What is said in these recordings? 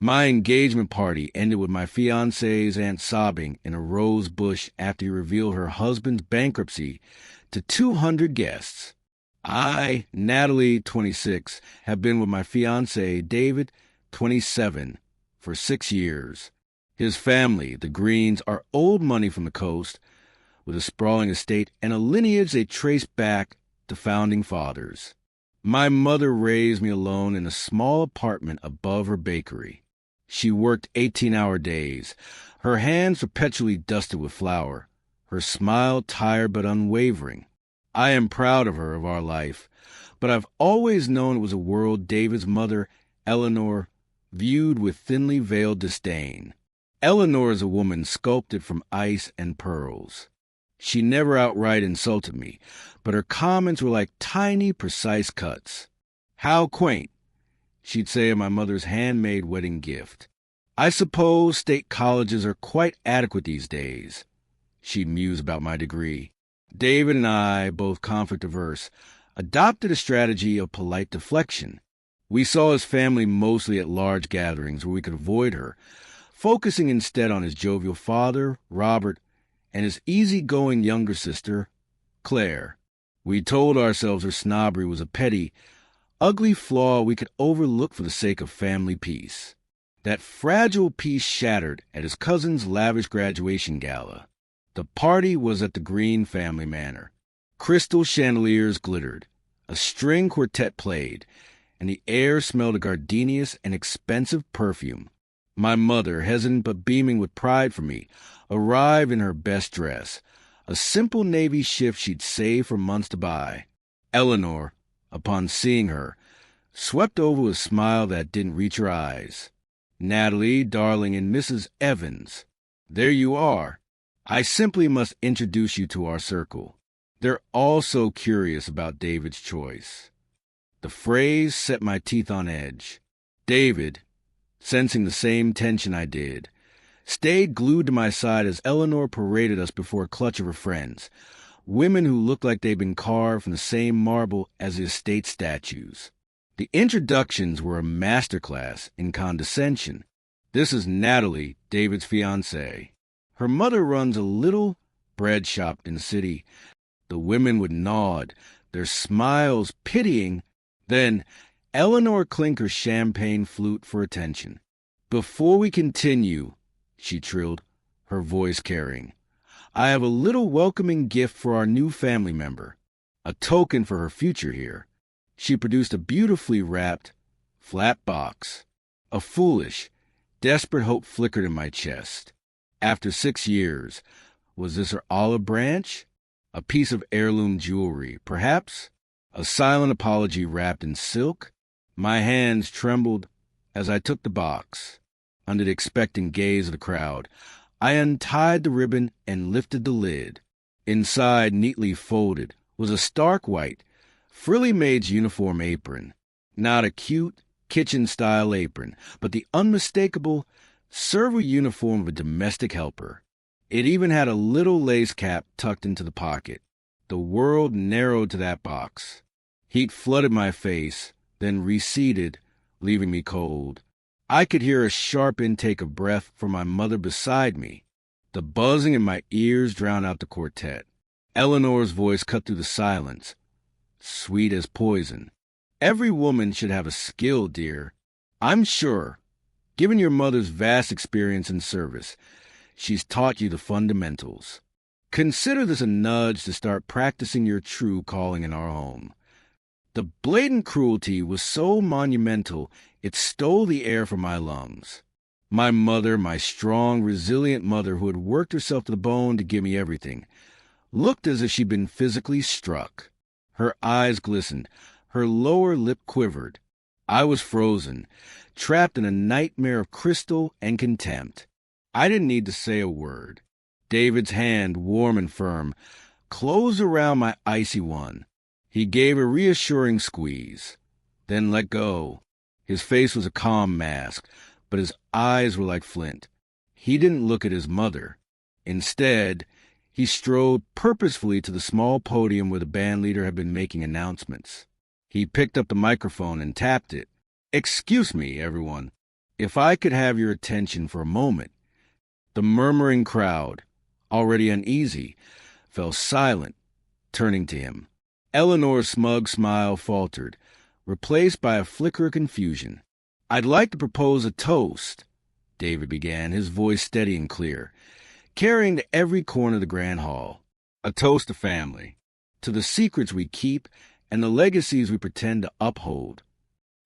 My engagement party ended with my fiancé's aunt sobbing in a rose bush after he revealed her husband's bankruptcy to 200 guests. I, Natalie, 26, have been with my fiancé, David, 27, for 6 years. His family, the Greens, are old money from the coast, with a sprawling estate and a lineage they trace back to founding fathers. My mother raised me alone in a small apartment above her bakery. She worked 18-hour days, her hands perpetually dusted with flour, her smile tired but unwavering. I am proud of her, of our life, but I've always known it was a world David's mother, Eleanor, viewed with thinly veiled disdain. Eleanor is a woman sculpted from ice and pearls. She never outright insulted me, but her comments were like tiny, precise cuts. "How quaint," she'd say of my mother's handmade wedding gift. "I suppose state colleges are quite adequate these days," she'd muse about my degree. David and I, both conflict-averse, adopted a strategy of polite deflection. We saw his family mostly at large gatherings where we could avoid her, focusing instead on his jovial father, Robert, and his easy-going younger sister, Claire. We told ourselves her snobbery was a petty, ugly flaw we could overlook for the sake of family peace. That fragile peace shattered at his cousin's lavish graduation gala. The party was at the Green family manor. Crystal chandeliers glittered, a string quartet played, and the air smelled of gardenias and expensive perfume. My mother, hesitant but beaming with pride for me, arrived in her best dress, a simple navy shift she'd saved for months to buy. Eleanor, upon seeing her, swept over with a smile that didn't reach her eyes. "Natalie, darling, and Mrs. Evans. There you are. I simply must introduce you to our circle. They're all so curious about David's choice." The phrase set my teeth on edge. David, sensing the same tension I did, stayed glued to my side as Eleanor paraded us before a clutch of her friends, women who looked like they'd been carved from the same marble as the estate statues. The introductions were a masterclass in condescension. This is Natalie, David's fiancée. Her mother runs a little bread shop in the city. The women would nod, their smiles pitying. Then Eleanor clinked her champagne flute for attention. "Before we continue," she trilled, her voice carrying, "I have a little welcoming gift for our new family member, a token for her future here." She produced a beautifully wrapped, flat box. A foolish, desperate hope flickered in my chest. After 6 years, was this her olive branch? A piece of heirloom jewelry, perhaps? A silent apology wrapped in silk? My hands trembled as I took the box. Under the expectant gaze of the crowd, I untied the ribbon and lifted the lid. Inside, neatly folded, was a stark white, frilly maid's uniform apron. Not a cute, kitchen-style apron, but the unmistakable server uniform of a domestic helper. It even had a little lace cap tucked into the pocket. The world narrowed to that box. Heat flooded my face, then receded, leaving me cold. I could hear a sharp intake of breath from my mother beside me. The buzzing in my ears drowned out the quartet. Eleanor's voice cut through the silence, sweet as poison. "Every woman should have a skill, dear. I'm sure, given your mother's vast experience in service, she's taught you the fundamentals. Consider this a nudge to start practicing your true calling in our home." The blatant cruelty was so monumental, it stole the air from my lungs. My mother, my strong, resilient mother who had worked herself to the bone to give me everything, looked as if she'd been physically struck. Her eyes glistened, her lower lip quivered. I was frozen, trapped in a nightmare of crystal and contempt. I didn't need to say a word. David's hand, warm and firm, closed around my icy one. He gave a reassuring squeeze, then let go. His face was a calm mask, but his eyes were like flint. He didn't look at his mother. Instead, he strode purposefully to the small podium where the bandleader had been making announcements. He picked up the microphone and tapped it. "Excuse me, everyone. If I could have your attention for a moment. The murmuring crowd, already uneasy, fell silent, turning to him. Eleanor's smug smile faltered, replaced by a flicker of confusion. "I'd like to propose a toast," David began, his voice steady and clear, carrying to every corner of the grand hall. "A toast to family, to the secrets we keep and the legacies we pretend to uphold."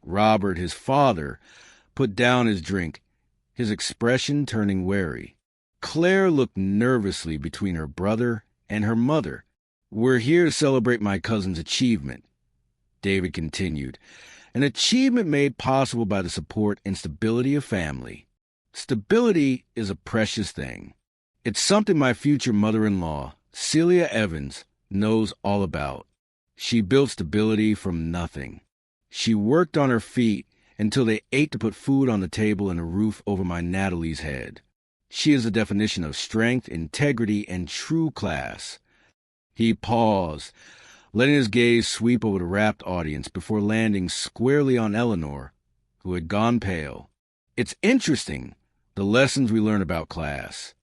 Robert, his father, put down his drink, his expression turning wary. Claire looked nervously between her brother and her mother. "We're here to celebrate my cousin's achievement," David continued, "an achievement made possible by the support and stability of family. Stability is a precious thing. It's something my future mother-in-law, Celia Evans, knows all about. She built stability from nothing. She worked on her feet until they ached to put food on the table and a roof over my Natalie's head. She is the definition of strength, integrity, and true class." He paused, letting his gaze sweep over the rapt audience before landing squarely on Eleanor, who had gone pale. "It's interesting, the lessons we learn about class.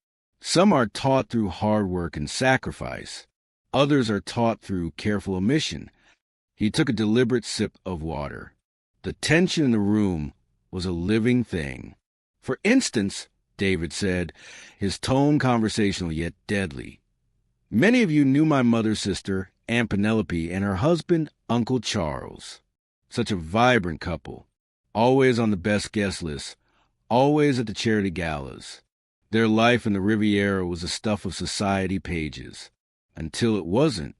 Some are taught through hard work and sacrifice. Others are taught through careful omission." He took a deliberate sip of water. The tension in the room was a living thing. "For instance," David said, his tone conversational yet deadly, "many of you knew my mother's sister, Aunt Penelope, and her husband, Uncle Charles. Such a vibrant couple, always on the best guest list, always at the charity galas. Their life in the Riviera was the stuff of society pages. Until it wasn't."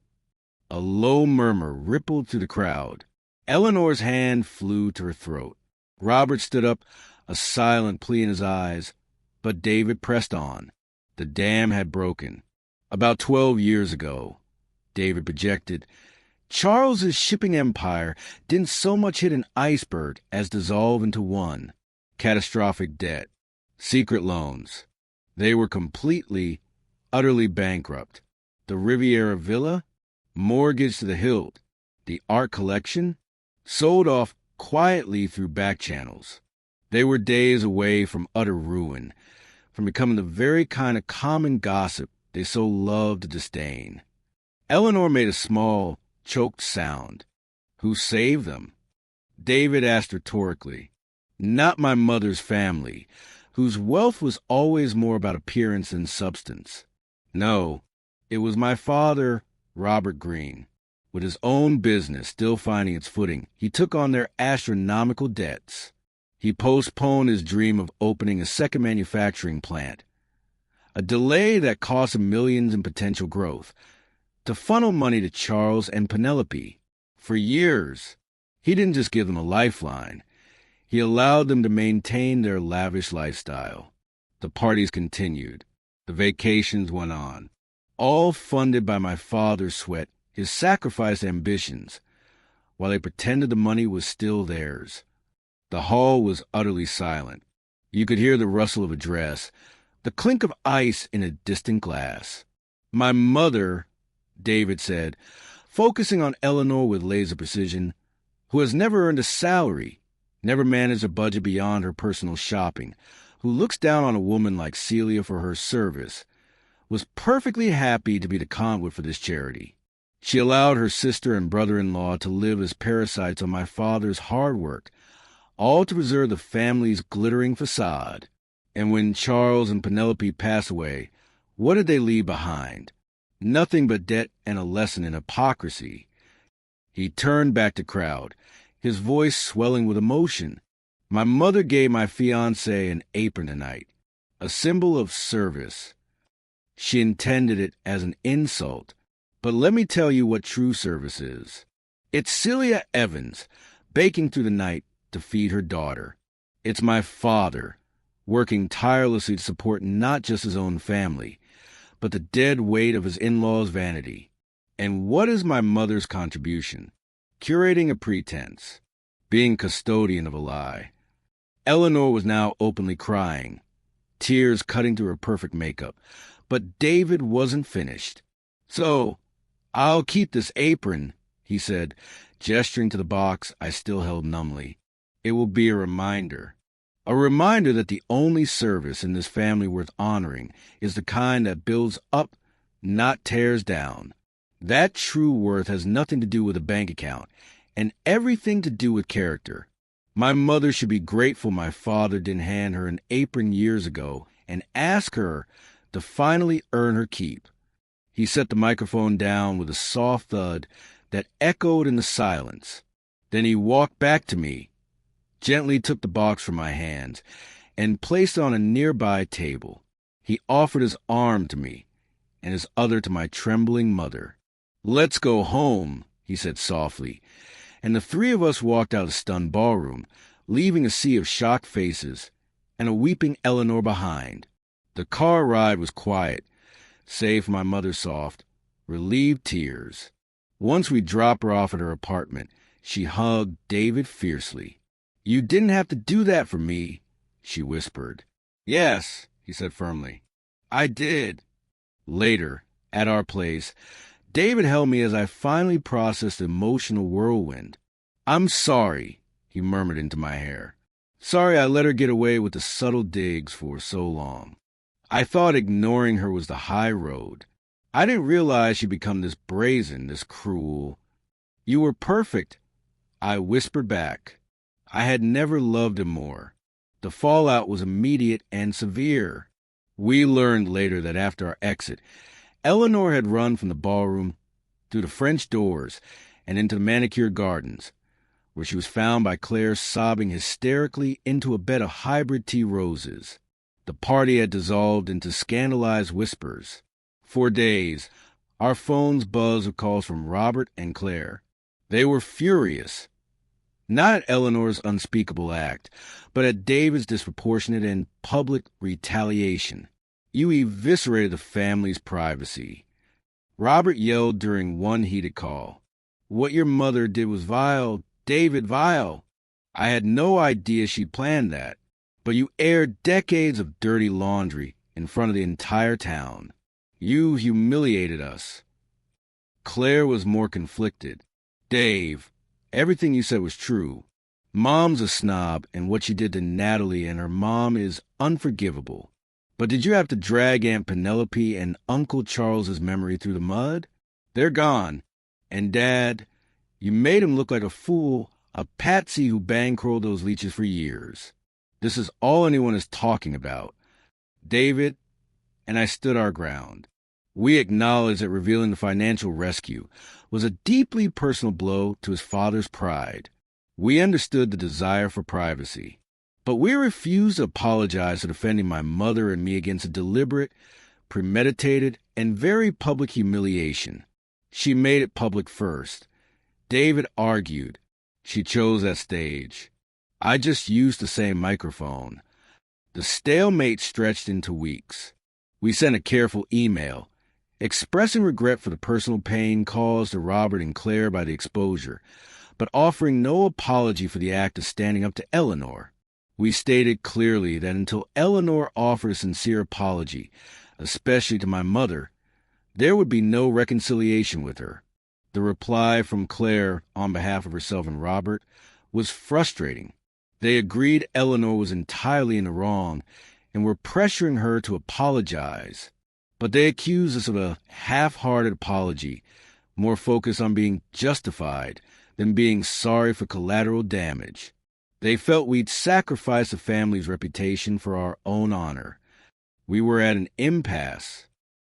A low murmur rippled through the crowd. Eleanor's hand flew to her throat. Robert stood up, a silent plea in his eyes, but David pressed on. The dam had broken. "About 12 years ago," David projected, "Charles's shipping empire didn't so much hit an iceberg as dissolve into one. Catastrophic debt. Secret loans. They were completely, utterly bankrupt. The Riviera Villa, mortgaged to the hilt. The art collection, sold off quietly through back channels. They were days away from utter ruin, from becoming the very kind of common gossip they so loved to disdain." Eleanor made a small, choked sound. "Who saved them?" David asked rhetorically. "Not my mother's family, whose wealth was always more about appearance than substance. No, it was my father, Robert Greene. With his own business still finding its footing, he took on their astronomical debts. He postponed his dream of opening a second manufacturing plant, a delay that cost him millions in potential growth, to funnel money to Charles and Penelope. For years, he didn't just give them a lifeline. He allowed them to maintain their lavish lifestyle. The parties continued. The vacations went on, all funded by my father's sweat, his sacrificed ambitions, while they pretended the money was still theirs. The hall was utterly silent. You could hear the rustle of a dress, the clink of ice in a distant glass. "My mother," David said, focusing on Eleanor with laser precision, "who has never earned a salary, never managed a budget beyond her personal shopping, who looks down on a woman like Celia for her service, was perfectly happy to be the conduit for this charity. She allowed her sister and brother-in-law to live as parasites on my father's hard work, all to preserve the family's glittering facade. And when Charles and Penelope passed away, what did they leave behind? Nothing but debt and a lesson in hypocrisy." He turned back to the crowd, his voice swelling with emotion. "My mother gave my fiancé an apron tonight, a symbol of service. She intended it as an insult, but let me tell you what true service is. It's Celia Evans, baking through the night to feed her daughter. It's my father, working tirelessly to support not just his own family, but the dead weight of his in-laws' vanity. And what is my mother's contribution? Curating a pretense, being custodian of a lie." Eleanor was now openly crying, tears cutting through her perfect makeup. But David wasn't finished. "So, I'll keep this apron," he said, gesturing to the box I still held numbly. "It will be a reminder." A reminder that the only service in this family worth honoring is the kind that builds up, not tears down. That true worth has nothing to do with a bank account and everything to do with character. My mother should be grateful my father didn't hand her an apron years ago and ask her to finally earn her keep. He set the microphone down with a soft thud that echoed in the silence. Then he walked back to me, gently took the box from my hands, and placed it on a nearby table. He offered his arm to me and his other to my trembling mother. "Let's go home," he said softly, and the three of us walked out of the stunned ballroom, leaving a sea of shocked faces and a weeping Eleanor behind. The car ride was quiet, save for my mother's soft, relieved tears. Once we dropped her off at her apartment, she hugged David fiercely. "You didn't have to do that for me," she whispered. "Yes," he said firmly. "I did." Later, at our place, David held me as I finally processed the emotional whirlwind. "I'm sorry," he murmured into my hair. "Sorry I let her get away with the subtle digs for so long. I thought ignoring her was the high road. I didn't realize she'd become this brazen, this cruel." "You were perfect," I whispered back. I had never loved him more. The fallout was immediate and severe. We learned later that after our exit, Eleanor had run from the ballroom through the French doors and into the manicured gardens, where she was found by Claire sobbing hysterically into a bed of hybrid tea roses. The party had dissolved into scandalized whispers. For days, our phones buzzed with calls from Robert and Claire. They were furious. Not at Eleanor's unspeakable act, but at David's disproportionate and public retaliation. "You eviscerated the family's privacy." Robert yelled during one heated call. "What your mother did was vile, David, vile. I had no idea she planned that. But you aired decades of dirty laundry in front of the entire town. You humiliated us." Claire was more conflicted. "Dave, everything you said was true. Mom's a snob, and what she did to Natalie and her mom is unforgivable. But did you have to drag Aunt Penelope and Uncle Charles's memory through the mud? They're gone. And Dad, you made him look like a fool, a patsy who bankrolled those leeches for years. This is all anyone is talking about." David and I stood our ground. We acknowledged that revealing the financial rescue was a deeply personal blow to his father's pride. We understood the desire for privacy. But we refused to apologize for defending my mother and me against a deliberate, premeditated, and very public humiliation. She made it public first. David argued. She chose that stage. I just used the same microphone. The stalemate stretched into weeks. We sent a careful email, expressing regret for the personal pain caused to Robert and Claire by the exposure, but offering no apology for the act of standing up to Eleanor. We stated clearly that until Eleanor offered a sincere apology, especially to my mother, there would be no reconciliation with her. The reply from Claire, on behalf of herself and Robert, was frustrating. They agreed Eleanor was entirely in the wrong and were pressuring her to apologize. But they accused us of a half-hearted apology, more focused on being justified than being sorry for collateral damage. They felt we'd sacrifice the family's reputation for our own honor. We were at an impasse.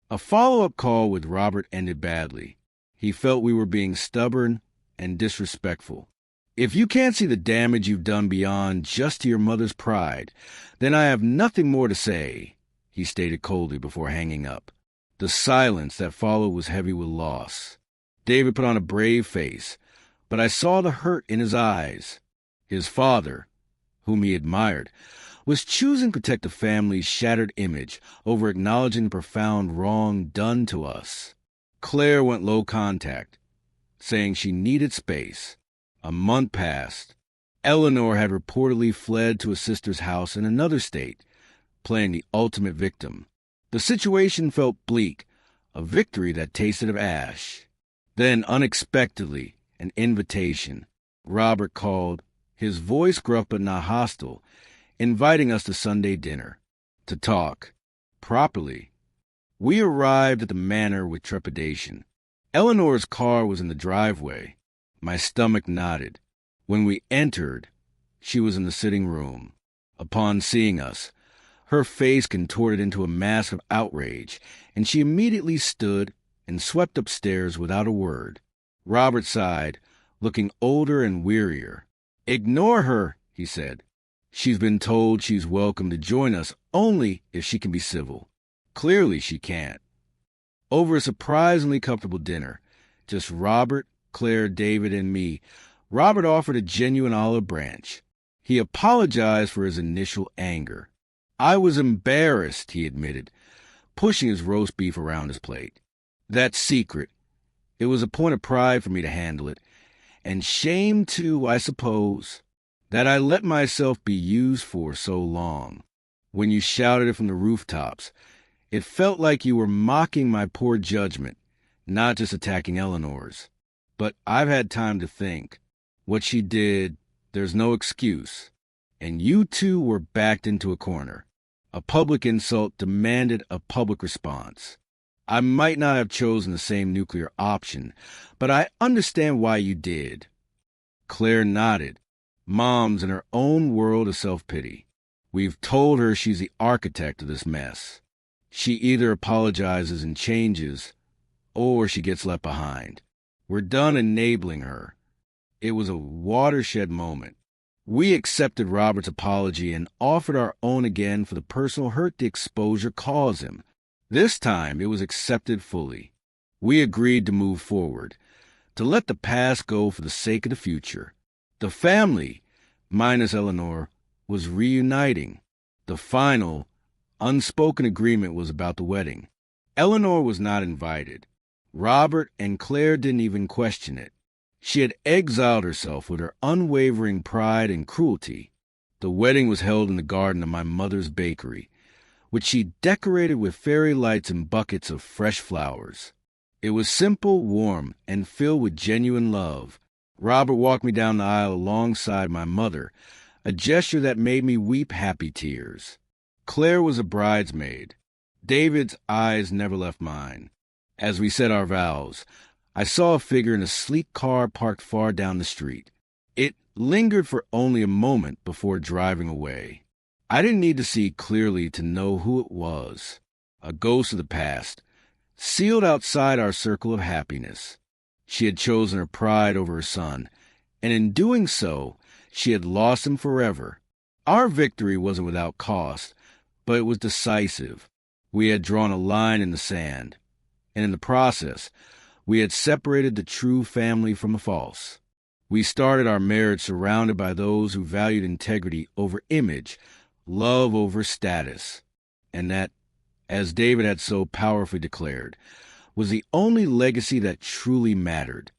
A follow-up call with Robert ended badly. He felt we were being stubborn and disrespectful. "If you can't see the damage you've done beyond just to your mother's pride, then I have nothing more to say," he stated coldly before hanging up. The silence that followed was heavy with loss. David put on a brave face, but I saw the hurt in his eyes. His father, whom he admired, was choosing to protect the family's shattered image over acknowledging the profound wrong done to us. Claire went low contact, saying she needed space. A month passed. Eleanor had reportedly fled to a sister's house in another state, playing the ultimate victim. The situation felt bleak, a victory that tasted of ash. Then, unexpectedly, an invitation. Robert called, his voice gruff but not hostile, inviting us to Sunday dinner, to talk, properly. We arrived at the manor with trepidation. Eleanor's car was in the driveway. My stomach knotted. When we entered, she was in the sitting room. Upon seeing us, her face contorted into a mask of outrage, and she immediately stood and swept upstairs without a word. Robert sighed, looking older and wearier. "Ignore her," he said. "She's been told she's welcome to join us only if she can be civil. Clearly she can't." Over a surprisingly comfortable dinner, just Robert, Claire, David, and me, Robert offered a genuine olive branch. He apologized for his initial anger. "I was embarrassed," he admitted, pushing his roast beef around his plate. "That's secret. It was a point of pride for me to handle it, and shame too, I suppose, that I let myself be used for so long. When you shouted it from the rooftops, it felt like you were mocking my poor judgment, not just attacking Eleanor's. But I've had time to think. What she did, there's no excuse. And you two were backed into a corner. A public insult demanded a public response. I might not have chosen the same nuclear option, but I understand why you did." Claire nodded. Mom's in her own world of self-pity. We've told her she's the architect of this mess. She either apologizes and changes, or she gets left behind. We're done enabling her. It was a watershed moment. We accepted Robert's apology and offered our own again for the personal hurt the exposure caused him. This time it was accepted fully. We agreed to move forward, to let the past go for the sake of the future. The family, minus Eleanor, was reuniting. The final, unspoken agreement was about the wedding. Eleanor was not invited. Robert and Claire didn't even question it. She had exiled herself with her unwavering pride and cruelty. The wedding was held in the garden of my mother's bakery, which she decorated with fairy lights and buckets of fresh flowers. It was simple, warm, and filled with genuine love. Robert walked me down the aisle alongside my mother, a gesture that made me weep happy tears. Claire was a bridesmaid. David's eyes never left mine. As we said our vows, I saw a figure in a sleek car parked far down the street. It lingered for only a moment before driving away. I didn't need to see clearly to know who it was. A ghost of the past, sealed outside our circle of happiness. She had chosen her pride over her son, and in doing so, she had lost him forever. Our victory wasn't without cost, but it was decisive. We had drawn a line in the sand, and in the process, we had separated the true family from the false. We started our marriage surrounded by those who valued integrity over image, love over status, and that, as David had so powerfully declared, was the only legacy that truly mattered.